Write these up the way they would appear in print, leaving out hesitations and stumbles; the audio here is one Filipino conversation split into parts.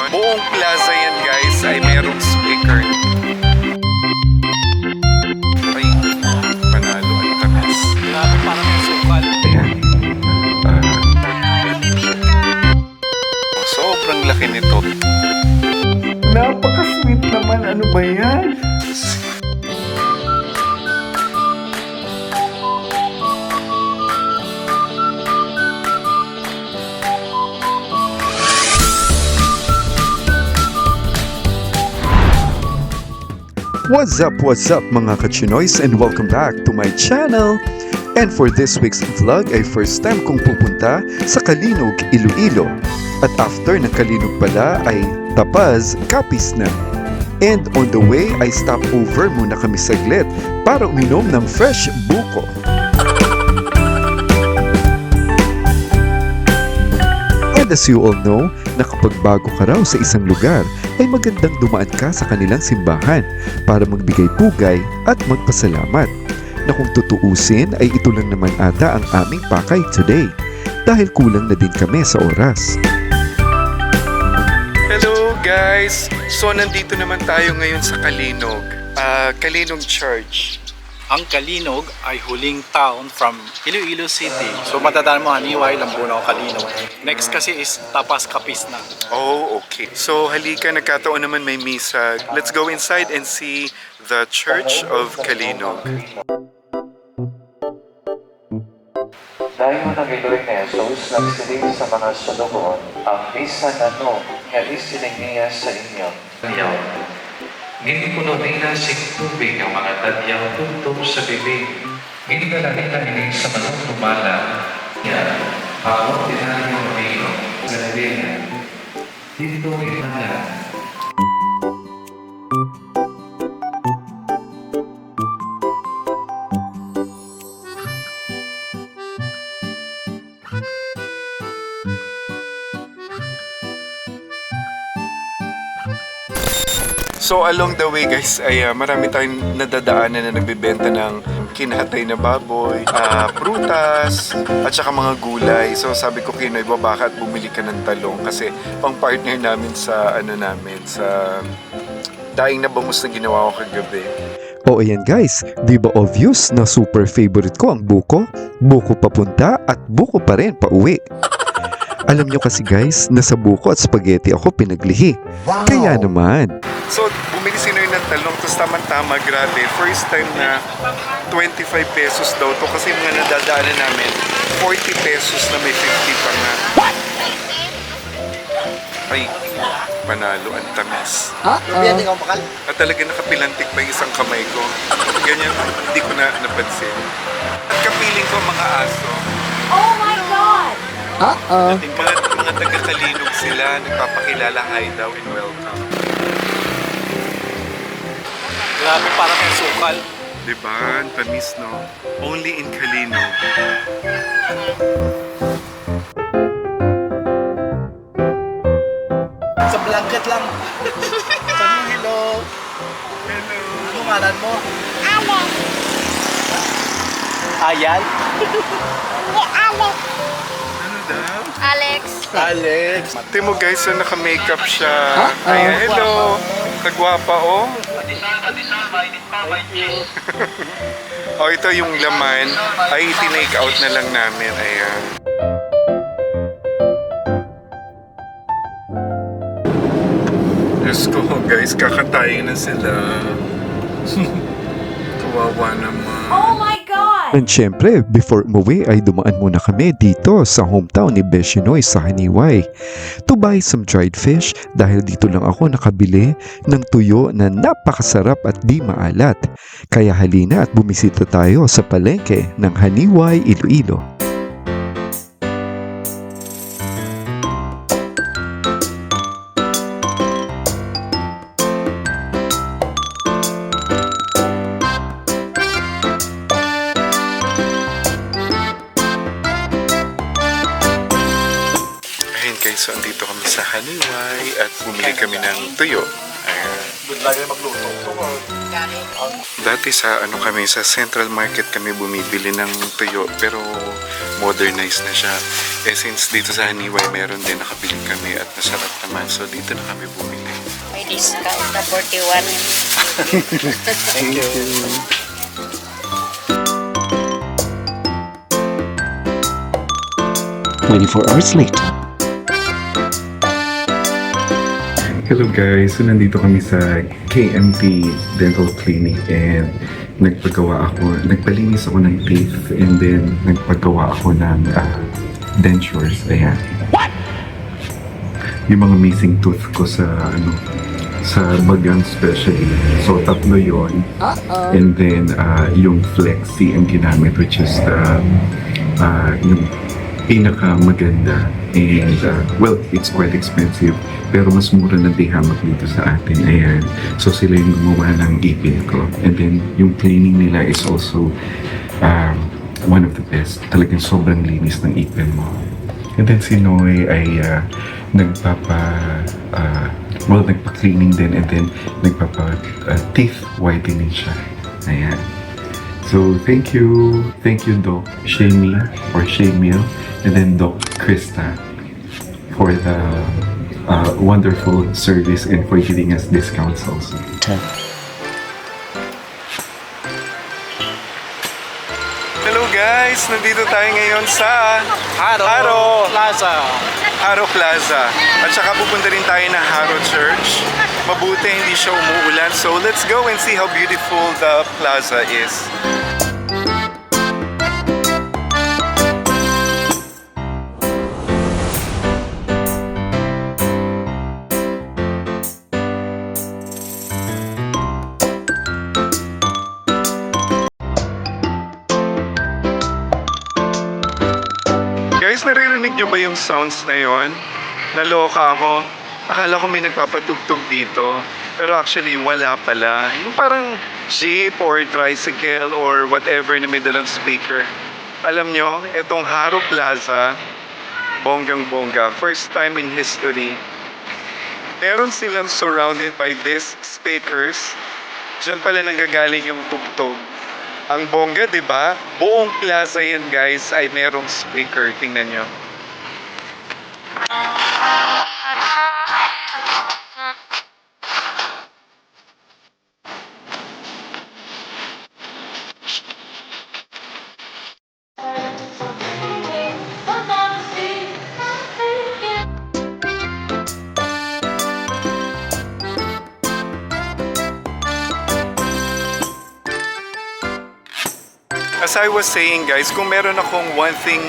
Buong plaza yan guys ay merong speaker. Ay, panalo ang tamis. Grabe, parang may sukal. Ayan. Sobrang laki nito. Napaka-sweet naman. Ano ba yan? What's up mga kachinoys, and welcome back to my channel. And for this week's vlog ay first time kong pupunta sa Kalinog, Iloilo. At after ng Kalinog pala ay Tapaz, Capiz na. And on the way ay stop over muna kami saglit para uminom ng fresh buko. And as you all know, na kapag bago ka raw sa isang lugar, ay magandang dumaan ka sa kanilang simbahan para magbigay pugay at magpasalamat. Na kung tutuusin ay ito lang naman ata ang aming pakay today dahil kulang na din kami sa oras. Hello guys! So nandito naman tayo ngayon sa Kalinog. Kalinog Church. Ang Kalinog ay huling town from Iloilo City. So matadaan mo Haniway, Lambunaw, Kalinog. Next kasi is Tapaz, Capiz na. Oh, okay. So halika, nagkataon naman may misa. Let's go inside and see the Church of Kalinog. Dahil mo nagiloy na Jesus, nagsiling sa mga salogon, ang bisan ano, nga isiling niya sa inyo. Ngini puno nila sing tubig ang mga tadyang tuntong sa bibig. Ginigala nila ini sa manong lumala. Yan, bawat tinali ng rio, Galilea. Dito ginala. So along the way guys ay marami tayong nadadaanan na nagbebenta ng kinahatay na baboy, prutas, at saka mga gulay. So sabi ko kay Noy, baka at bumili ka ng talong kasi pang partner namin sa sa daing na bangus na ginawa ko kagabi. O ayan guys, di ba obvious na super favorite ko ang buko? Buko papunta at buko pa rin pauwi. Alam nyo kasi guys, nasa buko at spaghetti ako pinaglihi. Kaya naman. So bumili si Noy ng talong, tapos tama-tama, grabe. First time na 25 pesos daw to kasi mga nadadaanan namin 40 pesos na may 50 pa nga. Ay, panalo ang tamis. At talaga nakapilantik pa yung isang kamay ko. Ganyan, hindi ko na napansin. At kapiling ko mga aso. Oh my God! Mga taga-Kalinog sila, nagpapakilala, hi daw and welcome. Grabe, parang may sukal. Diba? Ang tamis, no? Only in Kalinog. Sa blanket lang. Sabi mo, hello. Hello. Ano ngalan mo? Ayal? Ano daw? Alex. Alex. Tingnan mo guys, so naka-makeup siya. Ayan, hello. Kagwapa, oh. Oh, ito yung laman. Ay, tinake out na lang namin. Ayan. Diyos ko, guys, kakatayin na sila. Kawawa naman. Oh my God! And syempre, before umuwi ay dumaan muna kami dito sa hometown ni Beshinoy sa Haniway to buy some dried fish dahil dito lang ako nakabili ng tuyo na napakasarap at di maalat. Kaya halina at bumisita tayo sa palengke ng Haniway, Iloilo. So, andito kami sa Haniway at bumili kami ng tuyo. Ayan. Doon lagi magluto. Dati sa kami sa Central Market kami bumibili ng tuyo pero modernized na siya. Eh since dito sa Haniway meron din, nakabili kami at masarap naman. So dito na kami bumili. May discount na 41. Thank you. 24 hours later. Hello guys, so nandito kami sa KMT Dental Clinic and nagpalinis ako ng teeth and then nagpagawa ako ng dentures. Ayan. What? Yung mga missing tooth ko sa sa bagang especially. So tatlo yon. And then yung flexi ang ginamit which is yung pinakamaganda and well, it's quite expensive pero mas mura na dihamak dito sa atin. Ayan. So sila yung gumawa ng ipin ko. And then yung cleaning nila is also one of the best. Talagang sobrang linis ng ipin mo. And then si Noy ay nagpa-cleaning din and then teeth whitening siya. Ayan. So thank you Doc Shamie or Shamil and then Doc Krista for the wonderful service and for giving us discounts also. Hello guys! Nandito tayo ngayon sa Haro Plaza. Haro Plaza. At saka pupunta rin tayo na Haro Church. Mabuti hindi siya umuulan. So let's go and see how beautiful the plaza is. Guys, naririnig nyo ba yung sounds na yon? Naloka ako. Akala ko may nagpapatugtog dito. Pero actually, wala pala. Yung parang jeep or tricycle or whatever na may dalang speaker. Alam nyo, itong Haro Plaza, bonggang-bongga, first time in history, meron silang surrounded by these speakers. Diyan pala nanggagaling yung tugtog. Ang bongga, di ba? Buong plaza yan, guys, ay merong speaker. Tingnan nyo. As I was saying, guys, kung meron akong one thing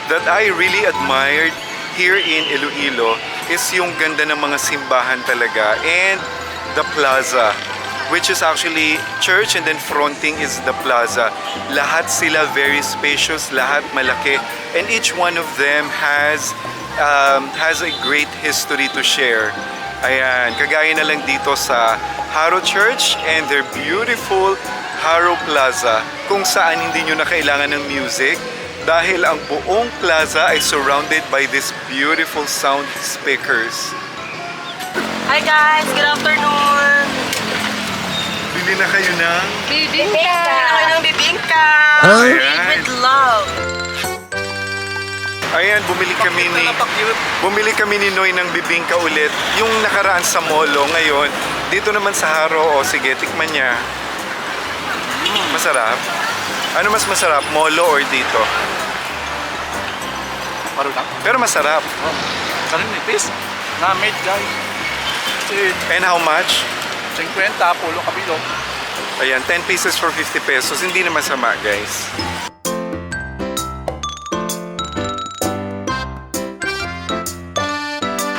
that I really admired here in Iloilo is yung ganda ng mga simbahan talaga and the plaza, which is actually church and then fronting is the plaza. Lahat sila very spacious, lahat malaki, and each one of them has a great history to share. Ayan, kagaya na lang dito sa Haro Church and their beautiful Haro Plaza, kung saan hindi nyo na kailangan ng music dahil ang buong plaza ay surrounded by these beautiful sound speakers. Hi guys, good afternoon. Bili na kayo ng... Bibingka. Ako ng bibingka. Ayan. Made with love. Ayan, bumili kami ni Noy ng bibingka ulit. Yung nakaraan sa Molo ngayon, dito naman sa Haro, o sige, tikman niya. Masarap. Ano mas masarap, Molo or dito? Paro lang. Pero masarap. Kanin nipis. Na-made guys. And how much? 50, pulo kabilo. Ayan, 10 pieces for 50 pesos. Hindi na masama, guys.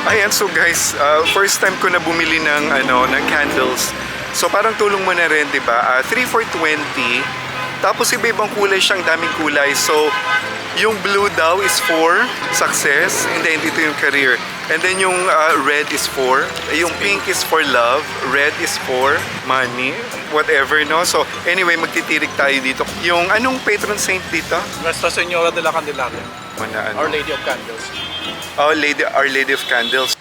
Ayan, so guys, first time ko na bumili ng candles. So parang tulong mo na rin, 'di ba? 3 for 20. Tapos iba-ibang kulay siyang daming kulay. So yung blue daw is for success, and then ito yung career. And then yung red is for, yung pink is for love, red is for money, whatever, no? So anyway, magtitirik tayo dito. Yung anong patron saint dito? Nuestra Señora de la Candelaria. Mana, Our Lady of Candles. Our Lady of Candles.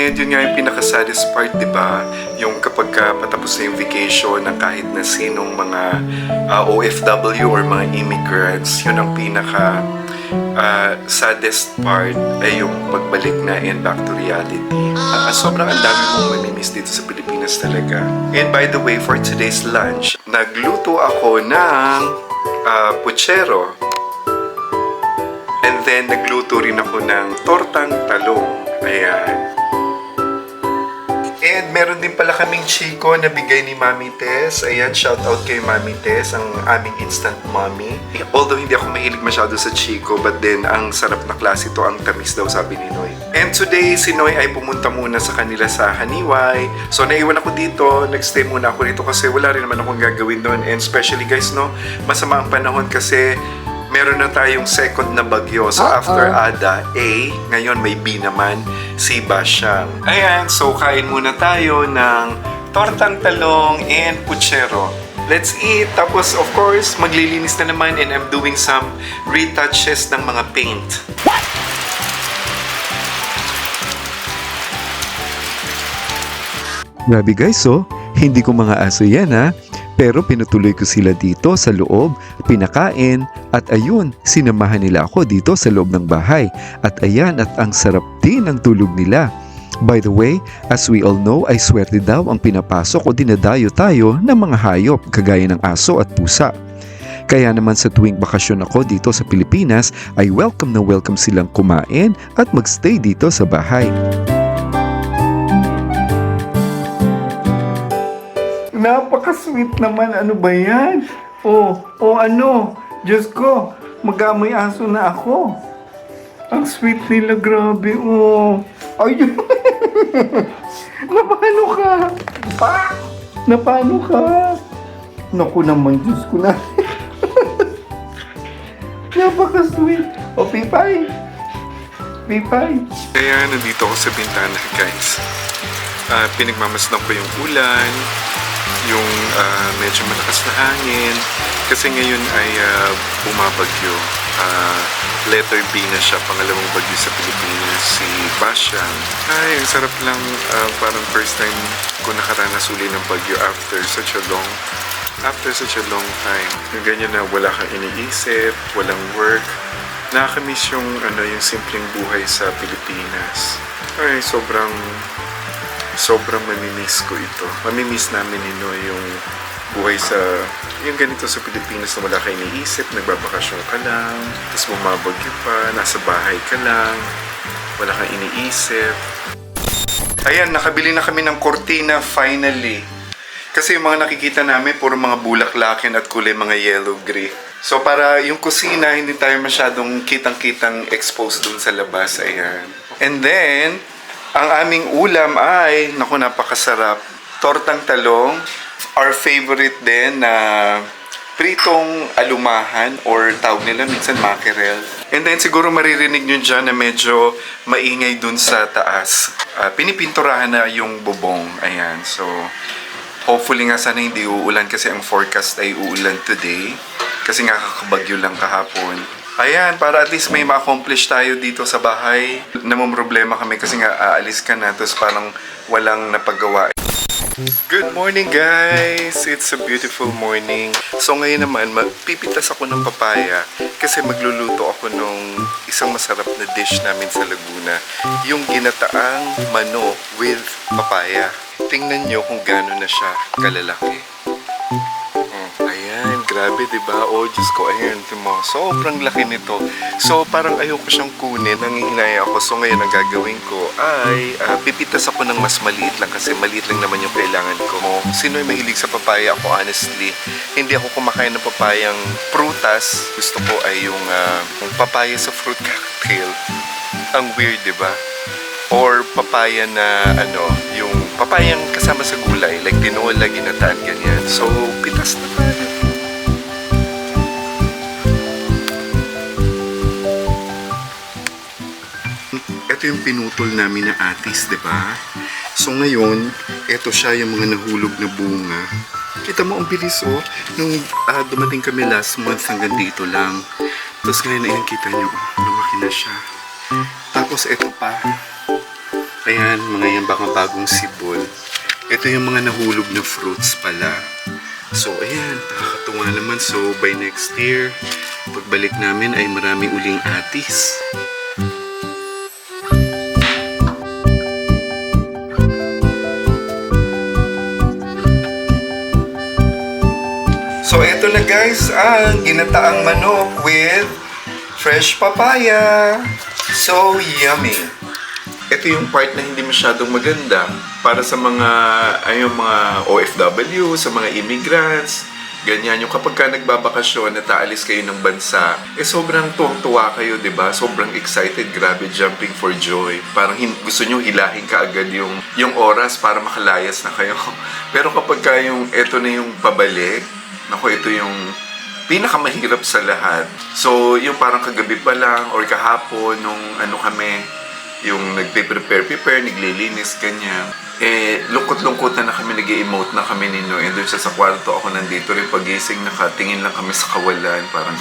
And yun nga yung pinaka-saddest part, di ba? Yung kapag patapos na yung vacation ng kahit na sinong mga OFW or mga immigrants, yun ang pinaka saddest part ay yung pagbalik na and back to reality. Sobrang ang dami mong mamimiss dito sa Pilipinas talaga. And by the way, for today's lunch, nagluto ako ng puchero. And then, nagluto rin ako ng tortang talong. Ayan. And meron din pala kaming chiko na bigay ni Mami Tess. Ayan, shout out kay Mami Tess, ang aming instant mommy. Although hindi ako mahilig masyado sa chiko, but then ang sarap na klase to, ang tamis daw sabi ni Noy. And today, si Noy ay pumunta muna sa kanila sa Haniway. So naiwan ako dito, nagstay muna ako dito kasi wala rin naman akong gagawin doon. And especially guys, no, masama ang panahon kasi meron na tayong second na bagyo. So after Ada, A, ngayon may B naman, si Basyang. Ayan, so kain muna tayo ng tortang talong and puchero. Let's eat. Tapos of course, maglilinis na naman and I'm doing some retouches ng mga paint. Grabe guys, hindi ko mga aso yan ha. Pero pinutuloy ko sila dito sa loob, pinakain, at ayun, sinamahan nila ako dito sa loob ng bahay. At ayan, at ang sarap din ang tulog nila. By the way, as we all know, ay swerte daw ang pinapasok o dinadayo tayo ng mga hayop kagaya ng aso at pusa. Kaya naman sa tuwing bakasyon ako dito sa Pilipinas ay welcome na welcome silang kumain at magstay dito sa bahay. Napaka-sweet naman. Ano ba yan? Ano? Diyos ko, mag-amoy aso na ako. Ang sweet nila, grabe. Ay, napano ka? Napano ka? Naku naman, Diyos ko na. Napaka-sweet. Pipay. Pipay. Kaya nandito ako sa bintana, guys. Pinagmamasdan ko yung ulan, yung medyo malakas na hangin kasi ngayon ay bumabagyo. Letter B na siya, pangalawang bagyo sa Pilipinas, si Basyang. Ay, ang sarap lang, parang first time ko nakaranas uli ng bagyo after such a long time. Yung ganyan na wala kang iniisip, walang work. Nakakamiss yung simpleng buhay sa Pilipinas. Ay, sobrang mamimiss ko ito. Mamimiss namin yung buhay sa yung ganito sa Pilipinas na wala ka iniisip, nagbabakasyon ka lang, tapos bumabagyo pa, nasa bahay ka lang, wala kang iniisip. Ayan, nakabili na kami ng kortina finally. Kasi yung mga nakikita namin, puro mga bulaklakin at kulay mga yellow-gray. So para yung kusina, hindi tayo masyadong kitang-kitang exposed dun sa labas. Ayan. And then, ang aming ulam ay, naku, napakasarap. Tortang talong, our favorite din na pritong alumahan or tawag nila minsan mackerel. And then siguro maririnig nyo dyan na medyo maingay dun sa taas. Pinipinturahan na yung bubong. Ayan, so hopefully nga sana hindi uulan kasi ang forecast ay uulan today. Kasi nga kakabagyo lang kahapon. Ayan, para at least may ma-accomplish tayo dito sa bahay. Namumroblema kami kasi nga aalis ka na, tapos parang walang napagawa. Good morning guys! It's a beautiful morning. So ngayon naman, magpipitas ako ng papaya kasi magluluto ako ng isang masarap na dish namin sa Laguna. Yung ginataang manok with papaya. Tingnan nyo kung gano'n na siya kalalaki. Ayan, grabe diba? Oh, Diyos ko, ayan, mo. Sobrang laki nito. So, parang ayoko siyang kunin. Nangihinaya ako. So, ngayon, ang gagawin ko ay pipitas ako ng mas maliit lang kasi maliit lang naman yung kailangan ko. Sino'y mahilig sa papaya? Ako, honestly, hindi ako kumakain ng papayang prutas. Gusto ko ay yung papaya sa fruit cocktail. Ang weird, diba? Or papaya na, yung papayang kasama sa gulay, like tinola, ginataan, ganyan. So, pitas na tayo. Ito yung pinutol namin na atis, di ba? So ngayon, ito siya yung mga nahulog na bunga. Kita mo, ang bilis nung dumating kami last month hanggang dito lang. Tapos ngayon, ayan, kita nyo, lumaki na siya. Tapos ito pa. Ayan, mga yan baka bagong sibol. Ito yung mga nahulog na fruits pala. So, ayan, nakakatuwa naman. So, by next year, pagbalik namin ay marami uling atis. So, ito na guys, ang ginataang manok with fresh papaya. So, yummy. Ito yung part na hindi masyadong maganda para sa mga mga OFW, sa mga immigrants. Ganyan, yung kapag ka nagbabakasyon at aalis kayo ng bansa, sobrang tuwang-tuwa kayo, di ba? Sobrang excited, grabe, jumping for joy. Parang gusto nyo hilahin kaagad yung oras para makalayas na kayo. Pero kapag ka ito na yung pabalik, naku, ito yung pinakamahirap sa lahat. So, yung parang kagabi pa lang or kahapon nung kami, yung nagpe-prepare, naglilinis, ganyan. Lungkot-lungkot na kami, nag-emote na kami ni Noy. And doon sa kwarto, ako nandito rin pagising, nakatingin lang kami sa kawalan. Parang,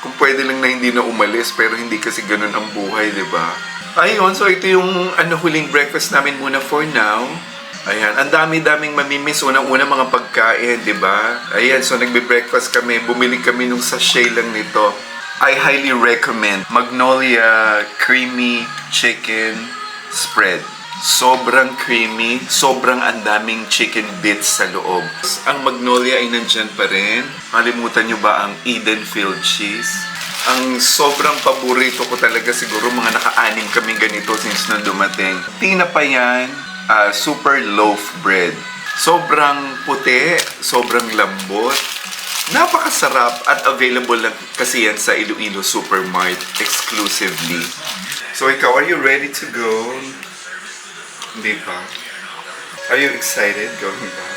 kung pwede lang na hindi na umalis, pero hindi kasi ganun ang buhay, di ba? Ayun, so ito yung huling breakfast namin muna for now. Ayan, ang dami-daming mamimiss. Unang-una mga pagkain, di ba? Ayan, so nagbe-breakfast kami. Bumili kami nung sachet lang nito. I highly recommend Magnolia Creamy Chicken Spread. Sobrang creamy, sobrang andaming chicken bits sa loob. Ang Magnolia ay nandyan pa rin. Kalimutan nyo ba ang Edenfield cheese? Ang sobrang paborito ko talaga, siguro mga naka-anim kaming ganito since nung dumating. Tinapa yan, super loaf bread. Sobrang puti, sobrang lambot. Napakasarap at available lang kasi yan sa Iloilo Supermart exclusively. So ikaw, are you ready to go? Hindi pa? Are you excited going back?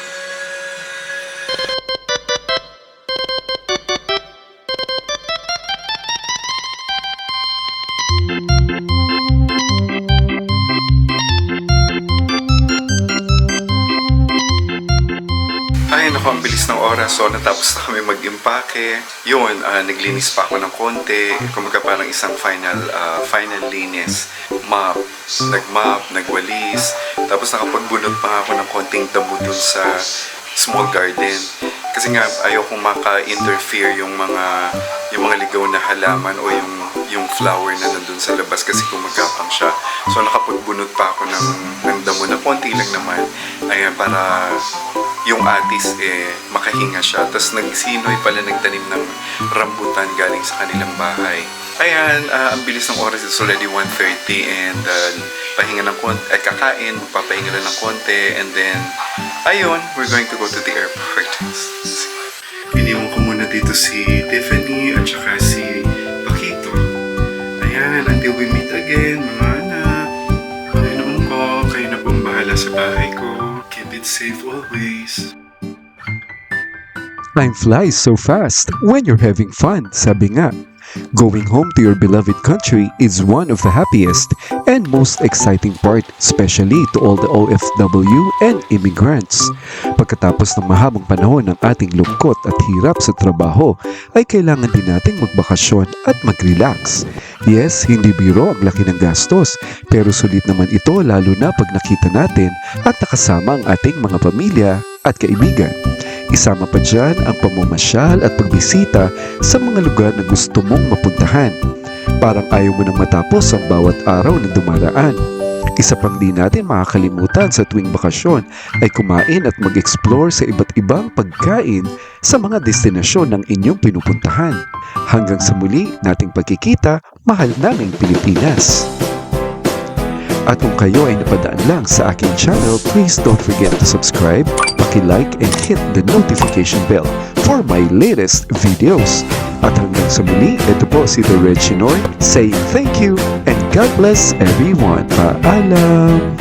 Ay, naku, ang bilis ng oras. So, natapos na kami mag-impake. Yun, naglinis pa ako ng konti. Kumaga parang isang final linis. Nag-mop, nagwalis. Tapos nakapagbunot pa ako ng konting damo dun sa small garden. Kasi nga, ayaw kong maka-interfere yung mga ligaw na halaman o yung flower na nandun sa labas kasi gumagapang siya. So, nakapagbunot pa ako ng damo na konti lang naman. Ayan, para yung atis makahinga siya. Tapos nagsinoy pala nagtanim ng rambutan galing sa kanilang bahay. Ayan, ang bilis ng oras. It's already 1:30 and pahinga ng konti, kakain, papahinga lang ng konti, and then ayun, we're going to go to the airport. Iniwan ko muna dito si Tiffany at saka si Paquito. Ayan, until we meet again, mga anak. Panginoon ko, kayo na pong bahala sa bahay ko. Keep it safe always. Time flies so fast when you're having fun, sabi nga. Going home to your beloved country is one of the happiest and most exciting part, especially to all the OFW and immigrants. Pagkatapos ng mahabang panahon ng ating lungkot at hirap sa trabaho, ay kailangan din nating magbakasyon at mag-relax. Yes, hindi biro ang laki ng gastos, pero sulit naman ito lalo na pag nakita natin at nakasama ang ating mga pamilya at kaibigan. Isama pa dyan ang pamamasyal at pagbisita sa mga lugar na gusto mong mapuntahan. Parang ayaw mo nang matapos ang bawat araw na dumaraan. Isa pang di natin makakalimutan sa tuwing bakasyon ay kumain at mag-explore sa iba't ibang pagkain sa mga destinasyon ng inyong pinupuntahan. Hanggang sa muli nating pagkikita, mahal naming Pilipinas! At kung kayo ay napadaan lang sa aking channel, please don't forget to subscribe, paki-like and hit the notification bell for my latest videos. At hanggang sa muli, ito po si The Red Chinoy saying thank you and God bless everyone. Paalam!